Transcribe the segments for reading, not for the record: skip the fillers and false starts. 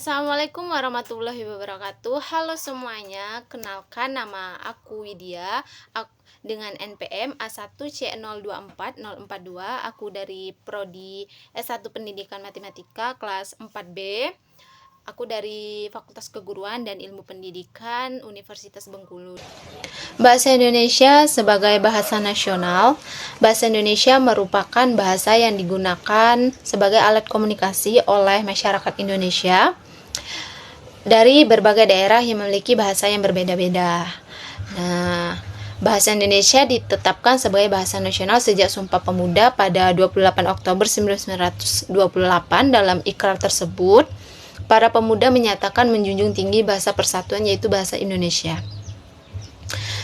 Assalamualaikum warahmatullahi wabarakatuh. Halo semuanya, kenalkan nama aku Widya dengan NPM A1C024042. Aku dari Prodi S1 Pendidikan Matematika kelas 4B. Aku dari Fakultas Keguruan dan Ilmu Pendidikan Universitas Bengkulu. Bahasa Indonesia sebagai bahasa nasional. Bahasa Indonesia merupakan bahasa yang digunakan sebagai alat komunikasi oleh masyarakat Indonesia dari berbagai daerah yang memiliki bahasa yang berbeda-beda. Nah, bahasa Indonesia ditetapkan sebagai bahasa nasional sejak Sumpah Pemuda pada 28 Oktober 1928. Dalam ikrar tersebut, para pemuda menyatakan menjunjung tinggi bahasa persatuan, yaitu bahasa Indonesia.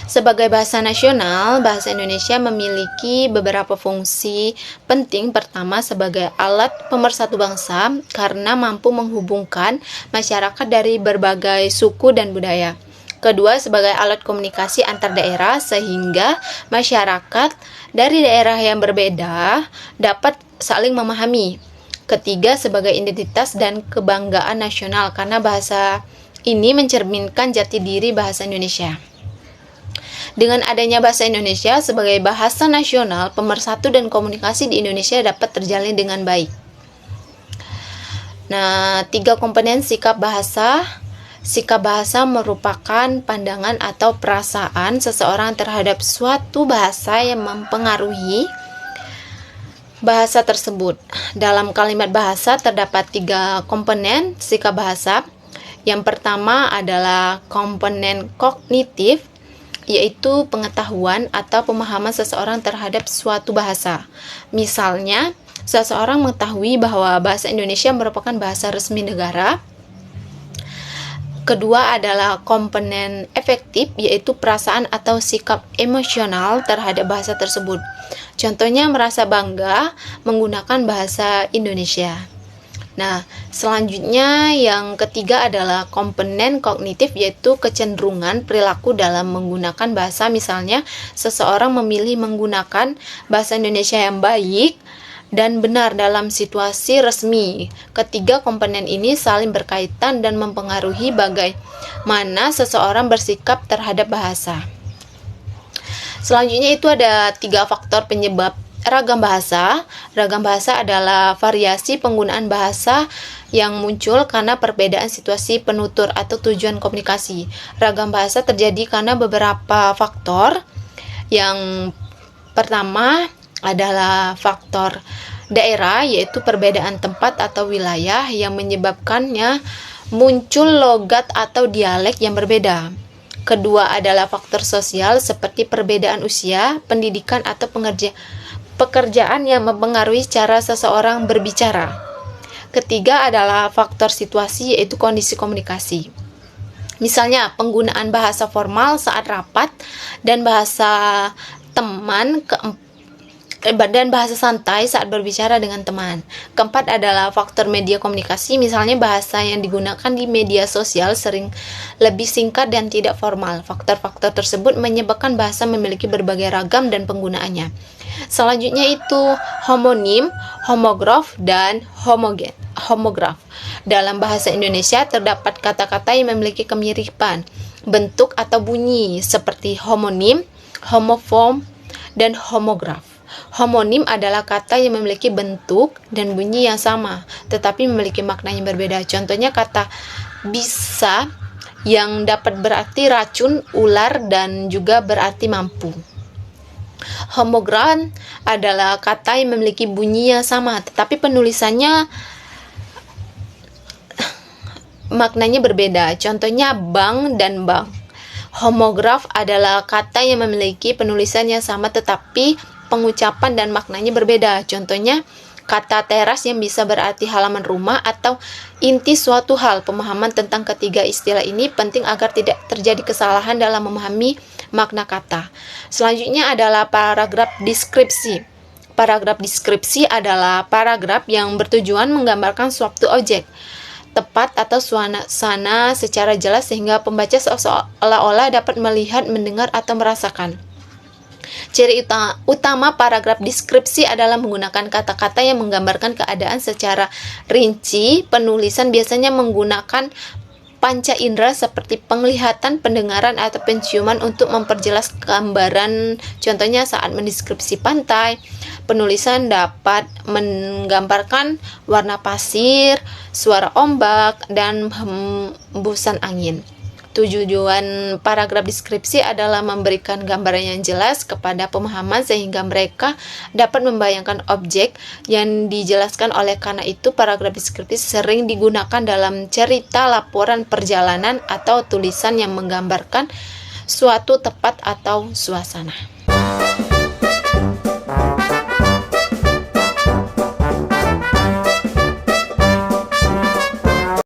Sebagai bahasa nasional, bahasa Indonesia memiliki beberapa fungsi penting. Pertama, sebagai alat pemersatu bangsa karena mampu menghubungkan masyarakat dari berbagai suku dan budaya. Kedua, sebagai alat komunikasi antar daerah sehingga masyarakat dari daerah yang berbeda dapat saling memahami. Ketiga, sebagai identitas dan kebanggaan nasional karena bahasa ini mencerminkan jati diri bahasa Indonesia. Dengan adanya bahasa Indonesia sebagai bahasa nasional, pemersatu dan komunikasi di Indonesia dapat terjalin dengan baik. Nah, 3 komponen sikap bahasa. Sikap bahasa merupakan pandangan atau perasaan seseorang terhadap suatu bahasa yang mempengaruhi bahasa tersebut. Dalam kalimat bahasa terdapat 3 komponen sikap bahasa. Yang pertama adalah komponen kognitif, yaitu pengetahuan atau pemahaman seseorang terhadap suatu bahasa. Misalnya, seseorang mengetahui bahwa bahasa Indonesia merupakan bahasa resmi negara. Kedua adalah komponen efektif, yaitu perasaan atau sikap emosional terhadap bahasa tersebut. Contohnya merasa bangga menggunakan bahasa Indonesia. Nah, selanjutnya yang ketiga adalah komponen kognitif, yaitu kecenderungan perilaku dalam menggunakan bahasa. Misalnya, seseorang memilih menggunakan bahasa Indonesia yang baik dan benar dalam situasi resmi. Ketiga komponen ini saling berkaitan dan mempengaruhi bagaimana seseorang bersikap terhadap bahasa. Selanjutnya itu ada 3 faktor penyebab ragam bahasa. Ragam bahasa adalah variasi penggunaan bahasa yang muncul karena perbedaan situasi penutur atau tujuan komunikasi. Ragam bahasa terjadi karena beberapa faktor. Yang pertama adalah faktor daerah, yaitu perbedaan tempat atau wilayah yang menyebabkannya muncul logat atau dialek yang berbeda. Kedua adalah faktor sosial seperti perbedaan usia, pendidikan atau pekerjaan yang mempengaruhi cara seseorang berbicara. Ketiga adalah faktor situasi, yaitu kondisi komunikasi. Misalnya, penggunaan bahasa formal saat rapat dan bahasa teman dan bahasa santai saat berbicara dengan teman. Keempat adalah faktor media komunikasi, misalnya bahasa yang digunakan di media sosial sering lebih singkat dan tidak formal. Faktor-faktor tersebut menyebabkan bahasa memiliki berbagai ragam dan penggunaannya. Selanjutnya itu homonim, homograf, dan homograf. Dalam bahasa Indonesia terdapat kata-kata yang memiliki kemiripan bentuk atau bunyi seperti homonim, homofom, dan homograf. Homonim adalah kata yang memiliki bentuk dan bunyi yang sama, tetapi memiliki makna yang berbeda. Contohnya kata bisa yang dapat berarti racun, ular, dan juga berarti mampu. Homograf adalah kata yang memiliki bunyi yang sama, tetapi penulisannya maknanya berbeda. Contohnya bank dan bank. Homograf adalah kata yang memiliki penulisan yang sama, tetapi pengucapan dan maknanya berbeda. Contohnya kata teras yang bisa berarti halaman rumah atau inti suatu hal. Pemahaman tentang ketiga istilah ini penting agar tidak terjadi kesalahan dalam memahami makna kata. Selanjutnya adalah paragraf deskripsi. Paragraf deskripsi adalah paragraf yang bertujuan menggambarkan suatu objek, tepat atau suasana secara jelas sehingga pembaca seolah-olah dapat melihat, mendengar, atau merasakan. Ciri utama paragraf deskripsi adalah menggunakan kata-kata yang menggambarkan keadaan secara rinci. Penulisan biasanya menggunakan panca indera seperti penglihatan, pendengaran, atau penciuman untuk memperjelas gambaran. Contohnya saat mendeskripsi pantai, penulisan dapat menggambarkan warna pasir, suara ombak, dan hembusan angin. Tujuan paragraf deskripsi adalah memberikan gambaran yang jelas kepada pemahaman sehingga mereka dapat membayangkan objek yang dijelaskan. Oleh karena itu, paragraf deskripsi sering digunakan dalam cerita, laporan perjalanan, atau tulisan yang menggambarkan suatu tempat atau suasana.